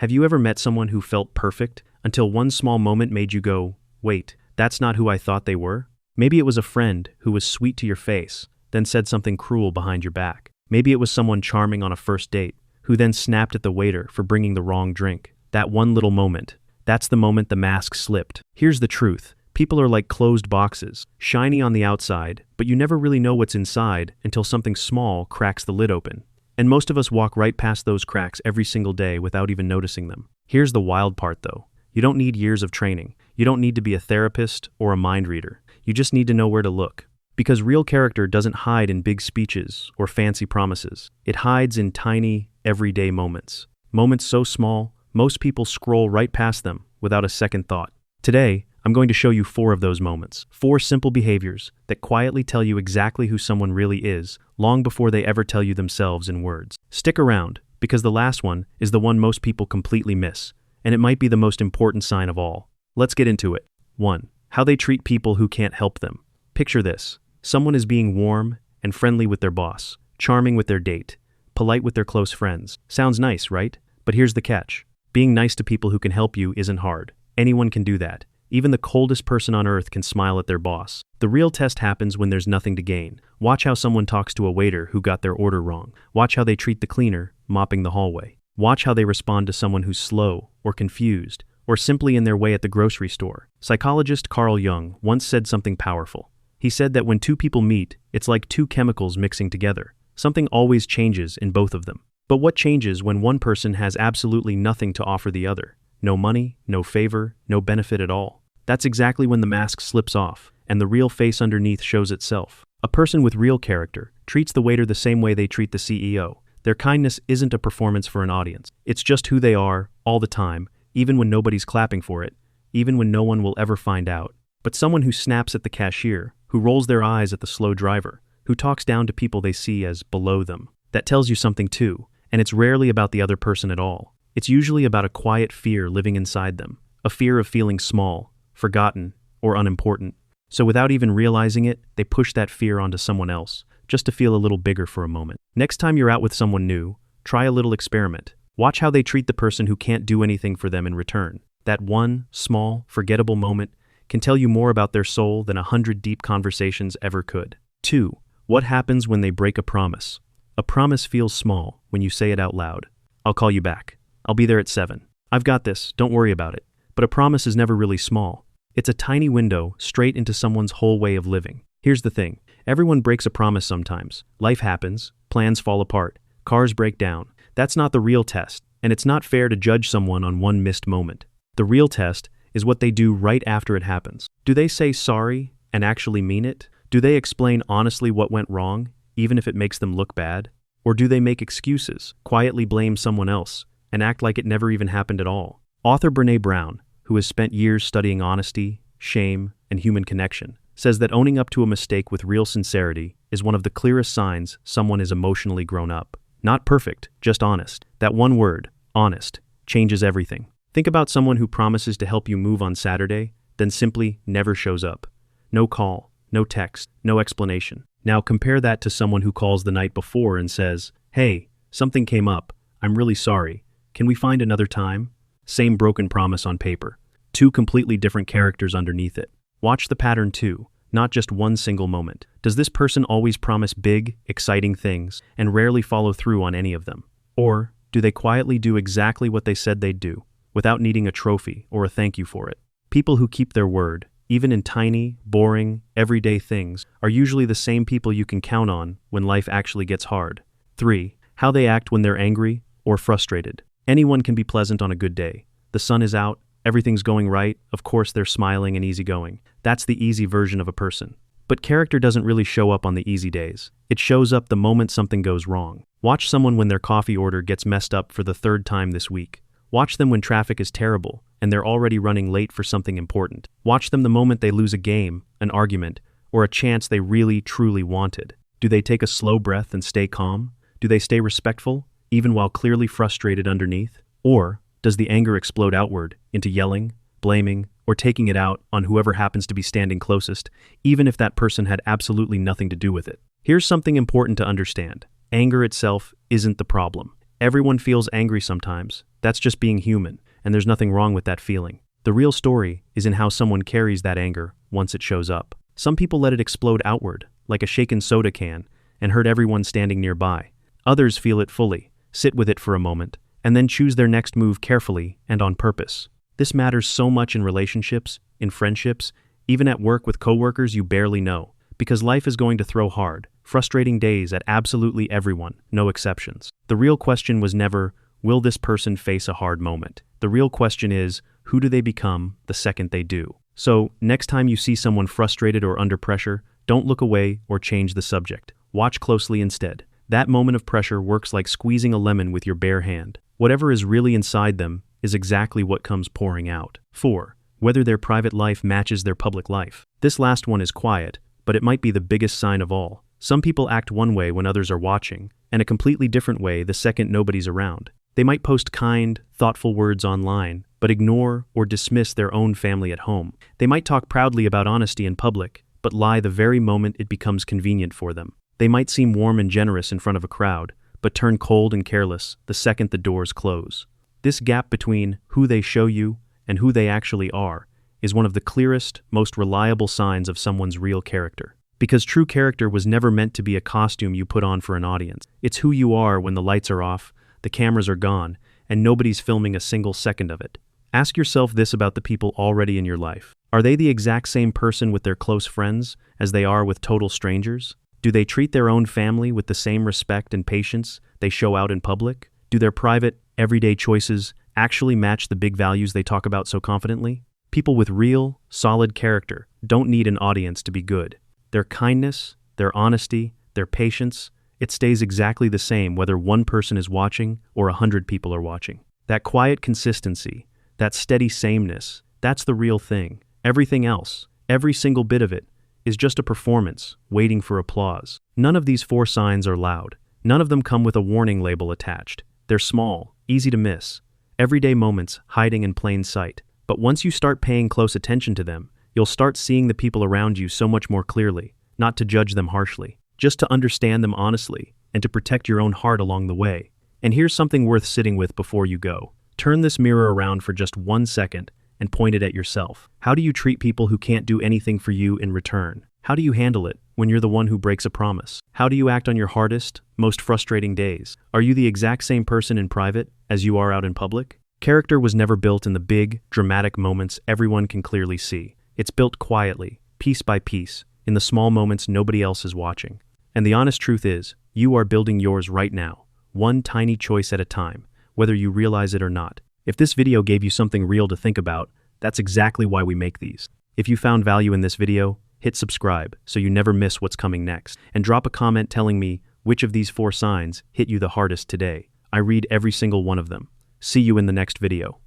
Have you ever met someone who felt perfect until one small moment made you go, wait, that's not who I thought they were? Maybe it was a friend who was sweet to your face, then said something cruel behind your back. Maybe it was someone charming on a first date, who then snapped at the waiter for bringing the wrong drink. That one little moment, that's the moment the mask slipped. Here's the truth. People are like closed boxes, shiny on the outside, but you never really know what's inside until something small cracks the lid open. And most of us walk right past those cracks every single day without even noticing them. Here's the wild part though. You don't need years of training. You don't need to be a therapist or a mind reader. You just need to know where to look. Because real character doesn't hide in big speeches or fancy promises. It hides in tiny, everyday moments. Moments so small, most people scroll right past them without a second thought. Today, I'm going to show you 4 of those moments. 4 simple behaviors that quietly tell you exactly who someone really is, long before they ever tell you themselves in words. Stick around, because the last one is the one most people completely miss, and it might be the most important sign of all. Let's get into it. 1. How they treat people who can't help them. Picture this. Someone is being warm and friendly with their boss, charming with their date, polite with their close friends. Sounds nice, right? But here's the catch. Being nice to people who can help you isn't hard. Anyone can do that. Even the coldest person on earth can smile at their boss. The real test happens when there's nothing to gain. Watch how someone talks to a waiter who got their order wrong. Watch how they treat the cleaner, mopping the hallway. Watch how they respond to someone who's slow or confused or simply in their way at the grocery store. Psychologist Carl Jung once said something powerful. He said that when 2 people meet, it's like 2 chemicals mixing together. Something always changes in both of them. But what changes when one person has absolutely nothing to offer the other? No money, no favor, no benefit at all. That's exactly when the mask slips off, and the real face underneath shows itself. A person with real character treats the waiter the same way they treat the CEO. Their kindness isn't a performance for an audience. It's just who they are, all the time, even when nobody's clapping for it, even when no one will ever find out. But someone who snaps at the cashier, who rolls their eyes at the slow driver, who talks down to people they see as below them, that tells you something too, and it's rarely about the other person at all. It's usually about a quiet fear living inside them, a fear of feeling small, forgotten, or unimportant. So without even realizing it, they push that fear onto someone else, just to feel a little bigger for a moment. Next time you're out with someone new, try a little experiment. Watch how they treat the person who can't do anything for them in return. That one, small, forgettable moment can tell you more about their soul than 100 deep conversations ever could. 2. What happens when they break a promise? A promise feels small when you say it out loud. I'll call you back. I'll be there at 7. I've got this, don't worry about it. But a promise is never really small. It's a tiny window straight into someone's whole way of living. Here's the thing. Everyone breaks a promise sometimes. Life happens, plans fall apart, cars break down. That's not the real test, and it's not fair to judge someone on one missed moment. The real test is what they do right after it happens. Do they say sorry and actually mean it? Do they explain honestly what went wrong, even if it makes them look bad? Or do they make excuses, quietly blame someone else, and act like it never even happened at all? Author Brené Brown, who has spent years studying honesty, shame, and human connection, says that owning up to a mistake with real sincerity is one of the clearest signs someone is emotionally grown up. Not perfect, just honest. That one word, honest, changes everything. Think about someone who promises to help you move on Saturday, then simply never shows up. No call, no text, no explanation. Now compare that to someone who calls the night before and says, "Hey, something came up. I'm really sorry. Can we find another time?" Same broken promise on paper. 2 completely different characters underneath it. Watch the pattern too, not just one single moment. Does this person always promise big, exciting things and rarely follow through on any of them? Or do they quietly do exactly what they said they'd do, without needing a trophy or a thank you for it? People who keep their word, even in tiny, boring, everyday things, are usually the same people you can count on when life actually gets hard. 3. How they act when they're angry or frustrated. Anyone can be pleasant on a good day. The sun is out, everything's going right, of course they're smiling and easygoing. That's the easy version of a person. But character doesn't really show up on the easy days. It shows up the moment something goes wrong. Watch someone when their coffee order gets messed up for the 3rd time this week. Watch them when traffic is terrible and they're already running late for something important. Watch them the moment they lose a game, an argument, or a chance they really, truly wanted. Do they take a slow breath and stay calm? Do they stay respectful, even while clearly frustrated underneath? Or does the anger explode outward into yelling, blaming, or taking it out on whoever happens to be standing closest, even if that person had absolutely nothing to do with it? Here's something important to understand. Anger itself isn't the problem. Everyone feels angry sometimes. That's just being human, and there's nothing wrong with that feeling. The real story is in how someone carries that anger once it shows up. Some people let it explode outward, like a shaken soda can, and hurt everyone standing nearby. Others feel it fully, sit with it for a moment, and then choose their next move carefully and on purpose. This matters so much in relationships, in friendships, even at work with coworkers you barely know, because life is going to throw hard, frustrating days at absolutely everyone, no exceptions. The real question was never, will this person face a hard moment? The real question is, who do they become the second they do? So, next time you see someone frustrated or under pressure, don't look away or change the subject. Watch closely instead. That moment of pressure works like squeezing a lemon with your bare hand. Whatever is really inside them is exactly what comes pouring out. 4. Whether their private life matches their public life. This last one is quiet, but it might be the biggest sign of all. Some people act one way when others are watching, and a completely different way the second nobody's around. They might post kind, thoughtful words online, but ignore or dismiss their own family at home. They might talk proudly about honesty in public, but lie the very moment it becomes convenient for them. They might seem warm and generous in front of a crowd, but turn cold and careless the second the doors close. This gap between who they show you and who they actually are is one of the clearest, most reliable signs of someone's real character. Because true character was never meant to be a costume you put on for an audience. It's who you are when the lights are off, the cameras are gone, and nobody's filming a single second of it. Ask yourself this about the people already in your life. Are they the exact same person with their close friends as they are with total strangers? Do they treat their own family with the same respect and patience they show out in public? Do their private, everyday choices actually match the big values they talk about so confidently? People with real, solid character don't need an audience to be good. Their kindness, their honesty, their patience, it stays exactly the same whether one person is watching or 100 people are watching. That quiet consistency, that steady sameness, that's the real thing. Everything else, every single bit of it, is just a performance, waiting for applause. None of these 4 signs are loud. None of them come with a warning label attached. They're small, easy to miss, everyday moments hiding in plain sight. But once you start paying close attention to them, you'll start seeing the people around you so much more clearly, not to judge them harshly, just to understand them honestly, and to protect your own heart along the way. And here's something worth sitting with before you go. Turn this mirror around for just 1 second and point it at yourself. How do you treat people who can't do anything for you in return? How do you handle it when you're the one who breaks a promise? How do you act on your hardest, most frustrating days? Are you the exact same person in private as you are out in public? Character was never built in the big, dramatic moments everyone can clearly see. It's built quietly, piece by piece, in the small moments nobody else is watching. And the honest truth is, you are building yours right now, one tiny choice at a time, whether you realize it or not. If this video gave you something real to think about, that's exactly why we make these. If you found value in this video, hit subscribe so you never miss what's coming next. And drop a comment telling me which of these 4 signs hit you the hardest today. I read every single one of them. See you in the next video.